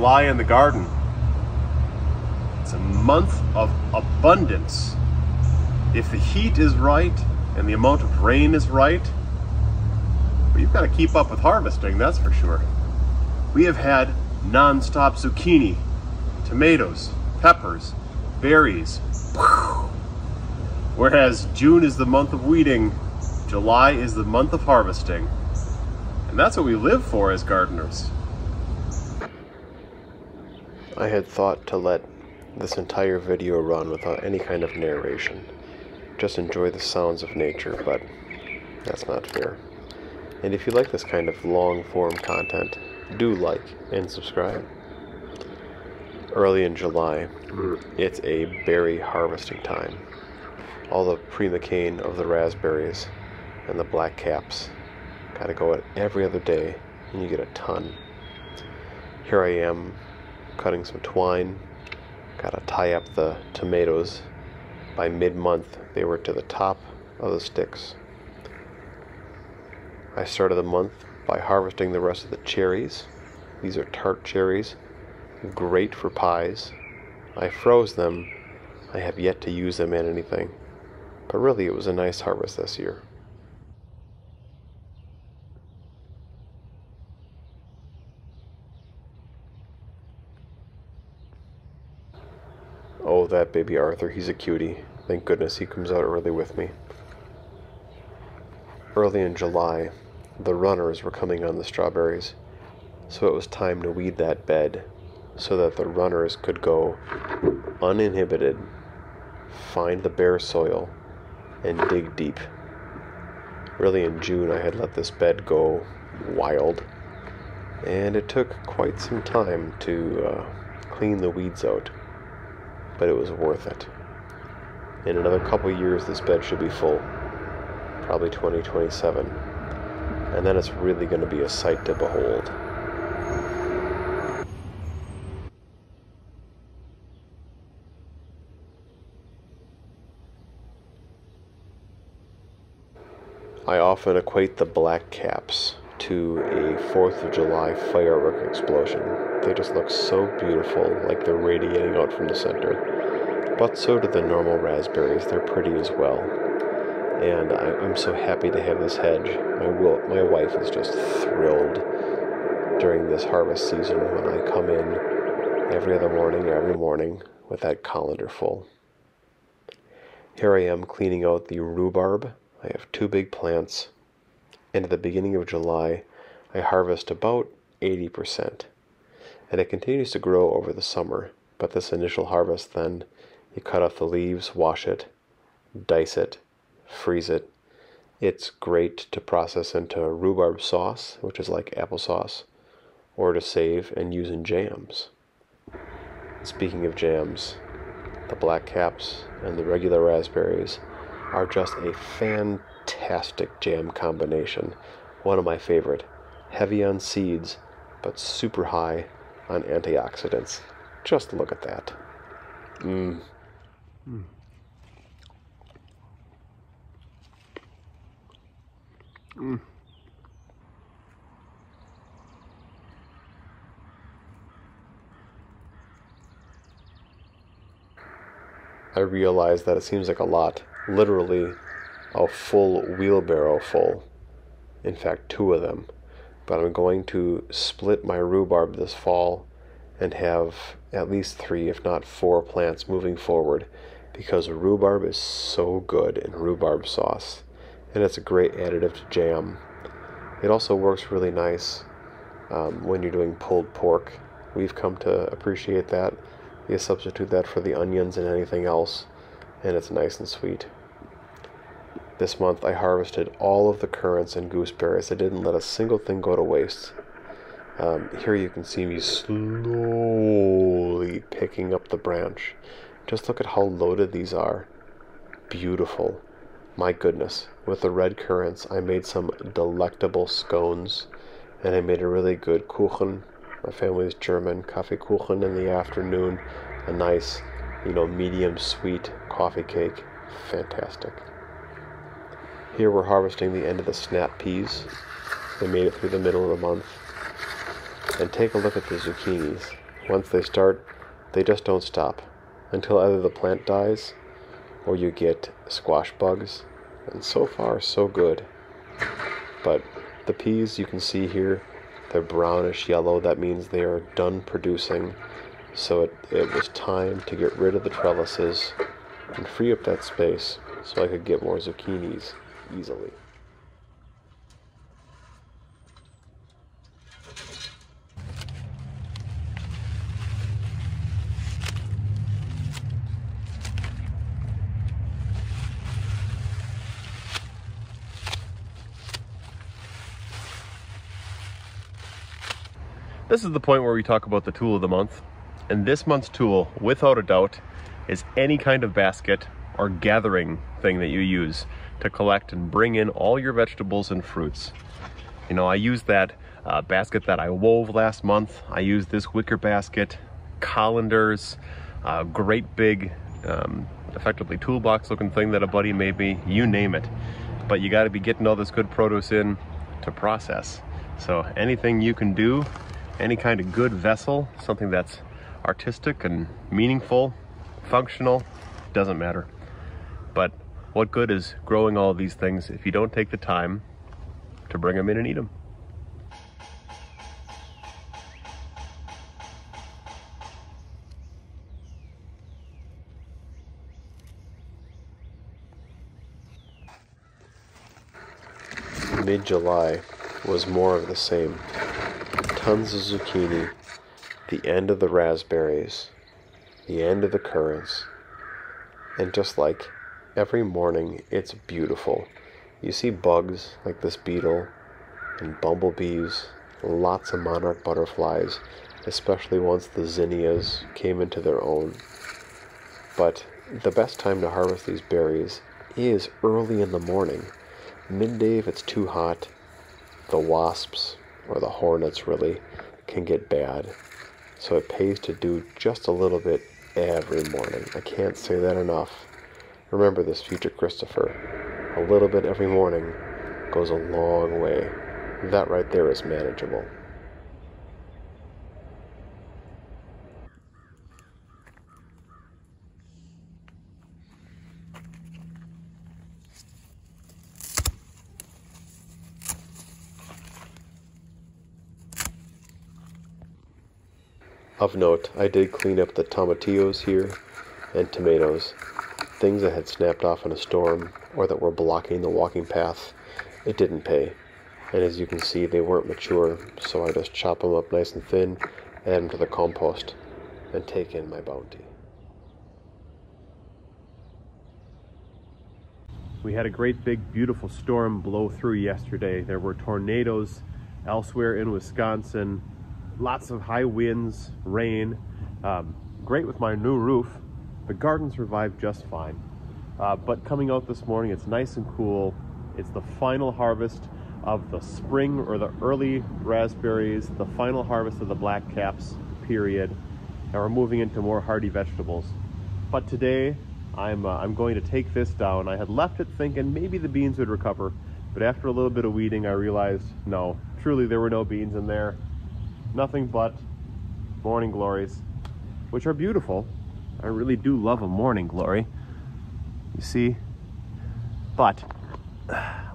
July in the garden. It's a month of abundance. If the heat is right and the amount of rain is right, but you've got to keep up with harvesting, that's for sure. We have had non-stop zucchini, tomatoes, peppers, berries. Whereas June is the month of weeding, July is the month of harvesting. And that's what we live for as gardeners. I had thought to let this entire video run without any kind of narration. Just enjoy the sounds of nature, but that's not fair. And if you like this kind of long-form content, do like and subscribe. Early in July, it's a berry harvesting time. All the pre-McCain of the raspberries and the black caps gotta go out every other day, and you get a ton. Here I am cutting some twine. Gotta tie up the tomatoes. By mid-month, they were to the top of the sticks. I started the month by harvesting the rest of the cherries. These are tart cherries, great for pies. I froze them. I have yet to use them in anything, but really it was a nice harvest this year. Oh, that baby Arthur, he's a cutie. Thank goodness he comes out early with me. Early in July, the runners were coming on the strawberries, so it was time to weed that bed so that the runners could go uninhibited, find the bare soil, and dig deep. Really in June, I had let this bed go wild, and it took quite some time to clean the weeds out, but it was worth it. In another couple years, this bed should be full, probably 2027, and then it's really going to be a sight to behold. I often equate the black caps to a 4th of July firework explosion. They just look so beautiful, like they're radiating out from the center. But so do the normal raspberries, they're pretty as well. And I'm so happy to have this hedge. My wife is just thrilled during this harvest season when I come in every morning with that colander full. Here I am cleaning out the rhubarb. I have 2 big plants, and at the beginning of July, I harvest about 80%. And it continues to grow over the summer, but this initial harvest then, you cut off the leaves, wash it, dice it, freeze it. It's great to process into rhubarb sauce, which is like applesauce, or to save and use in jams. Speaking of jams, the black caps and the regular raspberries are just a fantastic jam combination. One of my favorite. Heavy on seeds, but super high on antioxidants. Just look at that. I realize that it seems like a lot. Literally a full wheelbarrow full. In fact, 2 of them. But I'm going to split my rhubarb this fall and have at least 3, if not 4 plants moving forward, because rhubarb is so good in rhubarb sauce, and it's a great additive to jam. It also works really nice when you're doing pulled pork. We've come to appreciate that. You substitute that for the onions and anything else, and it's nice and sweet. This month I harvested all of the currants and gooseberries. I didn't let a single thing go to waste. Here you can see me slowly picking up the branch. Just look at how loaded these are. Beautiful. My goodness. With the red currants, I made some delectable scones, and I made a really good Kuchen. My family's German. Kaffeekuchen in the afternoon. A nice, medium sweet coffee cake. Fantastic. Here we're harvesting the end of the snap peas. They made it through the middle of the month. And take a look at the zucchinis. once they start, they just don't stop until either the plant dies or you get squash bugs. And so far, so good. But the peas you can see here, they're brownish yellow. That means they are done producing. So it was time to get rid of the trellises and free up that space so I could get more zucchinis easily. This is the point where we talk about the tool of the month. And this month's tool, without a doubt, is any kind of basket or gathering thing that you use to collect and bring in all your vegetables and fruits. You know, I used that basket that I wove last month. I used this wicker basket, colanders, great big, effectively toolbox looking thing that a buddy made me, you name it. But you gotta be getting all this good produce in to process. So anything you can do, any kind of good vessel, something that's artistic and meaningful, functional, doesn't matter. But what good is growing all these things if you don't take the time to bring them in and eat them? Mid-July was more of the same. Tons of zucchini, the end of the raspberries, the end of the currants, and just like every morning, it's beautiful. You see bugs like this beetle and bumblebees, lots of monarch butterflies, especially once the zinnias came into their own. But the best time to harvest these berries is early in the morning. Midday if it's too hot, the wasps, or the hornets really, can get bad. So it pays to do just a little bit every morning. I can't say that enough. Remember this, future Christopher. A little bit every morning goes a long way. That right there is manageable. Of note, I did clean up the tomatillos here and tomatoes, things that had snapped off in a storm or that were blocking the walking path. It didn't pay, and as you can see, they weren't mature, so I just chop them up nice and thin, add them to the compost, and take in my bounty. We had a great big beautiful storm blow through yesterday. There were tornadoes elsewhere in Wisconsin. Lots of high winds, rain. Great with my new roof. The garden survived just fine. But coming out this morning, it's nice and cool. It's the final harvest of the spring or the early raspberries, the final harvest of the black caps, period. And we're moving into more hardy vegetables. But today, I'm going to take this down. I had left it thinking maybe the beans would recover, but after a little bit of weeding, I realized no, truly there were no beans in there. Nothing but morning glories, which are beautiful. I really do love a morning glory, you see. But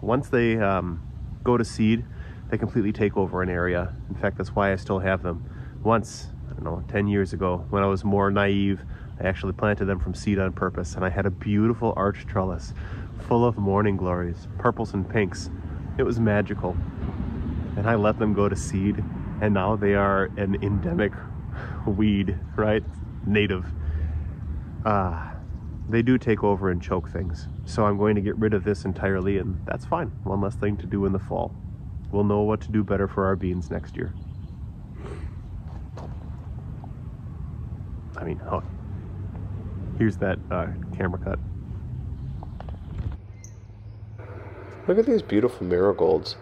once they go to seed, they completely take over an area. In fact, that's why I still have them. Once, I don't know, 10 years ago, when I was more naive, I actually planted them from seed on purpose, and I had a beautiful arch trellis full of morning glories, purples and pinks. It was magical. And I let them go to seed, and now they are an endemic weed, right? Native. They do take over and choke things. So I'm going to get rid of this entirely, and that's fine. One less thing to do in the fall. We'll know what to do better for our beans next year. I mean, oh, here's that camera cut. Look at these beautiful marigolds.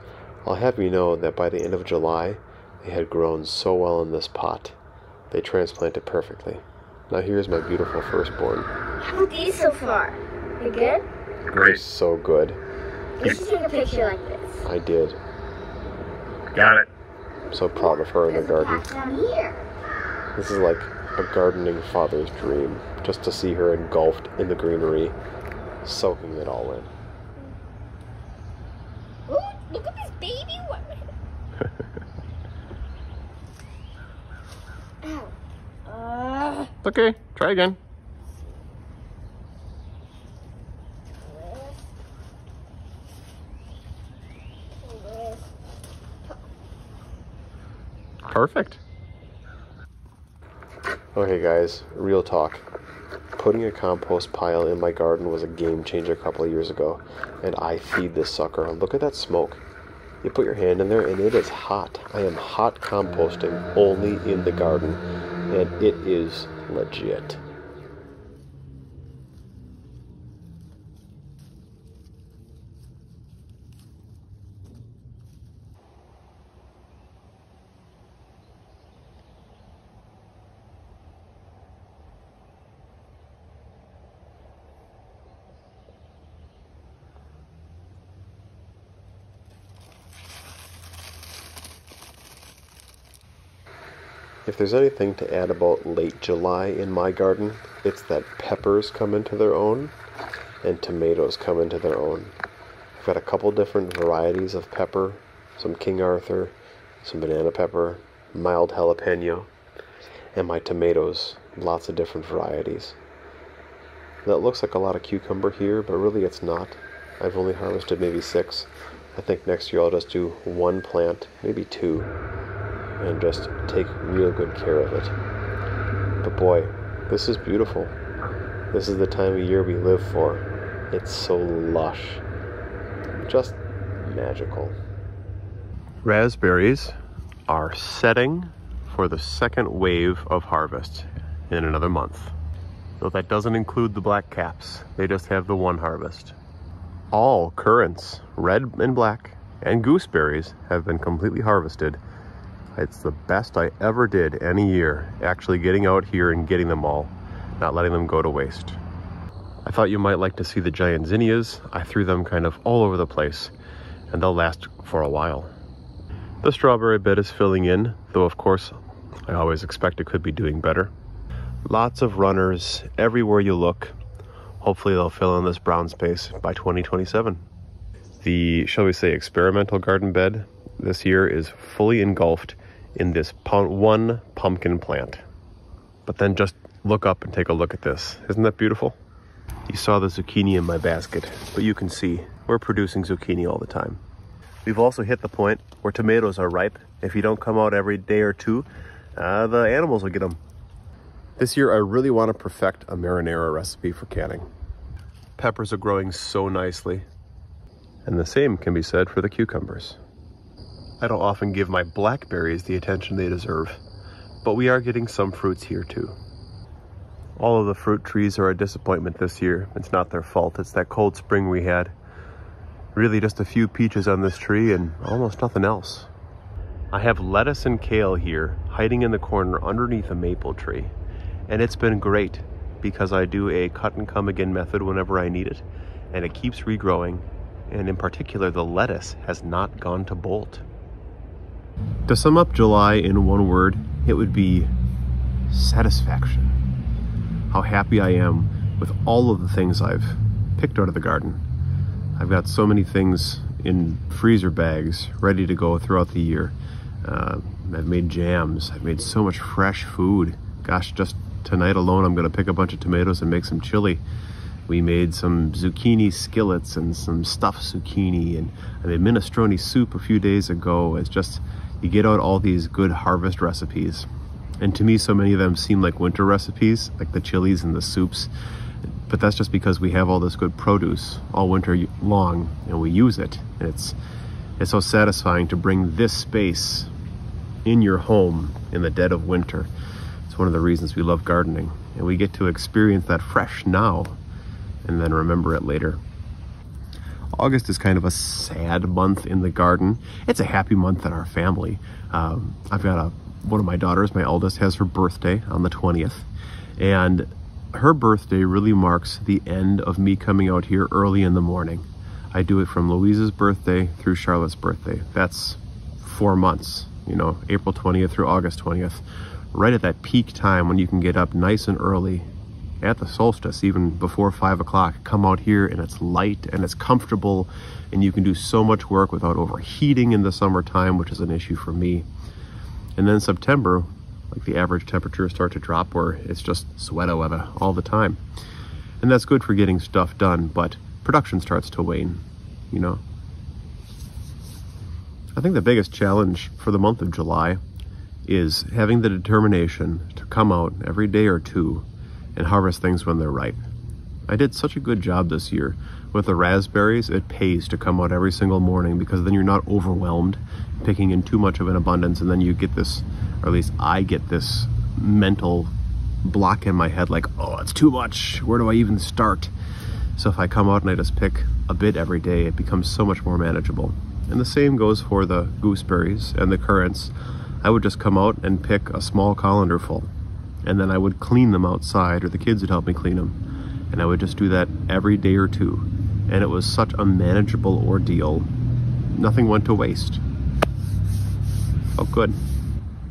I'll have you know that by the end of July, they had grown so well in this pot. They transplanted perfectly. Now here's my beautiful firstborn. How about these so far? You good? Great. So good. You should take a picture like this. I did. Got it. I'm so proud of her in the There's a garden. path down here. This is like a gardening father's dream, just to see her engulfed in the greenery, soaking it all in. Ooh, look at this baby one. Ow. Okay, try again. Perfect. Okay guys, real talk. Putting a compost pile in my garden was a game changer a couple of years ago, and I feed this sucker. Look at that smoke. You put your hand in there and it is hot. I am hot composting only in the garden, and it is legit. If there's anything to add about late July in my garden, it's that peppers come into their own and tomatoes come into their own. I've got a couple different varieties of pepper, some King Arthur, some banana pepper, mild jalapeno, and my tomatoes, lots of different varieties. That looks like a lot of cucumber here, but really it's not. I've only harvested maybe 6. I think next year I'll just do 1 plant, maybe 2. And just take real good care of it. But boy, this is beautiful. This is the time of year we live for. It's so lush. Just magical. Raspberries are setting for the second wave of harvest in another month. So that doesn't include the black caps. They just have the 1 harvest. All currants, red and black, and gooseberries have been completely harvested. It's the best I ever did any year, actually getting out here and getting them all, not letting them go to waste. I thought you might like to see the giant zinnias. I threw them kind of all over the place, and they'll last for a while. The strawberry bed is filling in, though of course I always expect it could be doing better. Lots of runners everywhere you look. Hopefully they'll fill in this brown space by 2027. The, shall we say, experimental garden bed this year is fully engulfed in this 1 pumpkin plant. But then just look up and take a look at this. Isn't that beautiful? You saw the zucchini in my basket, but you can see we're producing zucchini all the time. We've also hit the point where tomatoes are ripe. If you don't come out every day or 2, the animals will get them. This year I really want to perfect a marinara recipe for canning. Peppers are growing so nicely, and the same can be said for the cucumbers. I don't often give my blackberries the attention they deserve, but we are getting some fruits here too. All of the fruit trees are a disappointment this year. It's not their fault, it's that cold spring we had. Really just a few peaches on this tree and almost nothing else. I have lettuce and kale here hiding in the corner underneath a maple tree, and it's been great because I do a cut and come again method whenever I need it, and it keeps regrowing, and in particular the lettuce has not gone to bolt. To sum up July in 1 word, it would be satisfaction. How happy I am with all of the things I've picked out of the garden. I've got so many things in freezer bags ready to go throughout the year. I've made jams, I've made so much fresh food. Gosh, just tonight alone I'm gonna pick a bunch of tomatoes and make some chili. We made some zucchini skillets and some stuffed zucchini, and I made minestrone soup a few days ago. It's just, you get out all these good harvest recipes. And to me, so many of them seem like winter recipes, like the chilies and the soups. But that's just because we have all this good produce all winter long, and we use it. And it's so satisfying to bring this space in your home in the dead of winter. It's one of the reasons we love gardening. And we get to experience that fresh now, and then remember it later. August is kind of a sad month in the garden. It's a happy month in our family. I've got one of my daughters, my eldest, has her birthday on the 20th. And her birthday really marks the end of me coming out here early in the morning. I do it from Louise's birthday through Charlotte's birthday. That's 4 months, you know, April 20th through August 20th. right at that peak time when you can get up nice and early at the solstice, even before 5 o'clock, come out here and it's light and it's comfortable and you can do so much work without overheating in the summertime, which is an issue for me. And then September, like the average temperatures start to drop where it's just sweater weather all the time. And that's good for getting stuff done, but production starts to wane, you know. I think the biggest challenge for the month of July is having the determination to come out every day or two and harvest things when they're ripe. I did such a good job this year. With the raspberries, it pays to come out every single morning because then you're not overwhelmed picking in too much of an abundance, and then you get this, or at least I get this mental block in my head like, oh, it's too much, where do I even start? So if I come out and I just pick a bit every day, it becomes so much more manageable. And the same goes for the gooseberries and the currants. I would just come out and pick a small colander full, and then I would clean them outside, or the kids would help me clean them. And I would just do that every day or two. And it was such a manageable ordeal. Nothing went to waste. Felt good.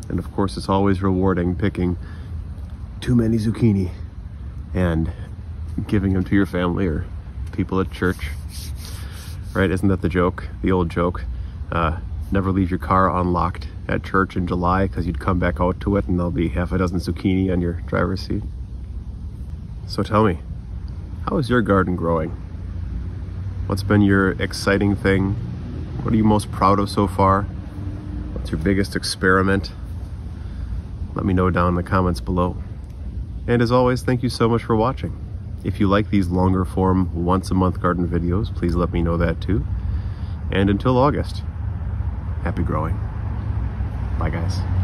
And of course, it's always rewarding picking too many zucchini and giving them to your family or people at church. Right? Isn't that the joke? The old joke? Never leave your car unlocked at church in July because you'd come back out to it and there'll be half a dozen zucchini on your driver's seat. So tell me, how is your garden growing? What's been your exciting thing? What are you most proud of so far? What's your biggest experiment? Let me know down in the comments below. And as always, thank you so much for watching. If you like these longer form once a month garden videos, please let me know that too. And until August, happy growing. Bye guys.